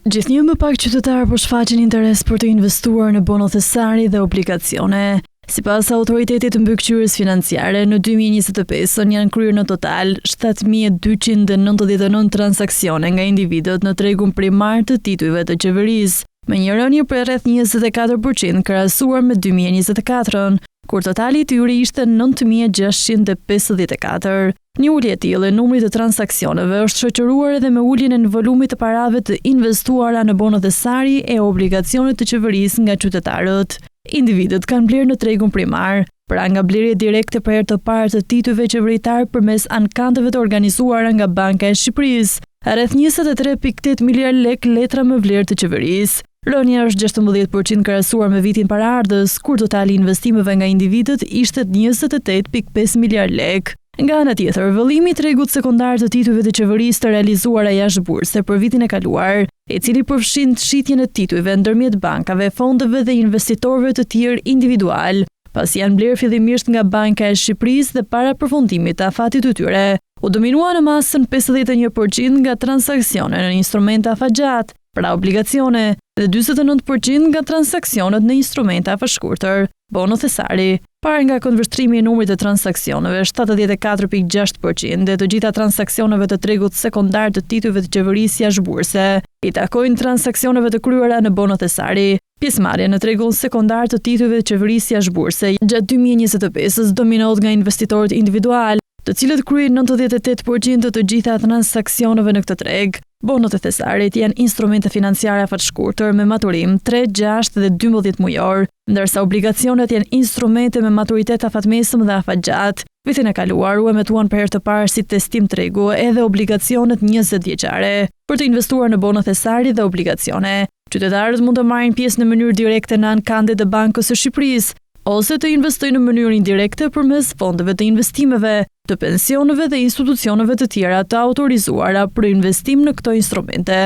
Gjithnjë më pak qytetarë po shfaqin interes për të investuar në bono thesari dhe obligacione. Sipas autoritetit të mbikëqyrjes financiare, në 2025 janë kryer në total 7.299 transaksione nga individët në tregun primar të titujve të qeverisë, me një rënje për rreth 24% krahasuar me 2024-ën, kur totali i tyre ishte 9.654. Një ulje e tillë e numrit të transaksioneve është shoqëruar edhe me uljen në volumit të parave të investuara në bono thesari e obligacione të qeverisë nga qytetarët. Individët kanë blerë në tregun primar, pra nga blerje direkte për herë të parë të titujve qeveritar përmes ankanteve të organizuara nga Banka e Shqipërisë, rreth 23.8 miliard lek letra me vlerë të qeverisë. Rënja është 16% krahasuar me vitin paraardhës, kur totali i investimeve nga individët ishte 28.5 miliard lek. Nga ana tjetër, vëllimi i tregut sekondar të titujve të qeverisë të realizuara jashtë burse për vitin e kaluar, i cili përfshin shitjen e titujve ndërmjet bankave, fondeve dhe investitorëve të tjerë individual, pasi janë blerë fillimisht nga Banka e Shqipërisë dhe para përfundimit të afatit të tyre, u dominua në masën 51% nga transaksionet në instrumente afatgjat, pra obligacione, dhe 49% nga transaksionet në instrumente afashkurtër, bono thesari. Parë nga konvertrimi i numrit të transaksioneve, 74.6% dhe të gjitha transaksioneve të tregut sekondar të titujve të qeverisë jashtë burse i takojnë transaksioneve të kryera në bono thesari. Pjesëmarrja në tregun sekondar të titujve të qeverisë jashtë burse gjatë 2025-s dominohet nga investitorët individual, të cilët kryejnë 98% të gjitha transaksioneve në këtë treg. Bonot e thesarit janë instrumente financiare afatshkurtër me maturim 3, 6 dhe 12 mujor, ndërsa obligacionet janë instrumente me maturitet afatmesëm dhe afatgjat. Vitin e kaluar u emetuan për herë të parë si testim tregu edhe obligacionet 20 vjeçare. Për të investuar në bono thesari dhe obligacione, qytetarët mund të marrin pjesë në mënyrë direkte në ankantet e Bankës së Shqipërisë, ose të investojnë në mënyrë indirekte përmes fondeve të investimeve, të pensioneve dhe institucioneve të tjera të autorizuara për investim në këto instrumente.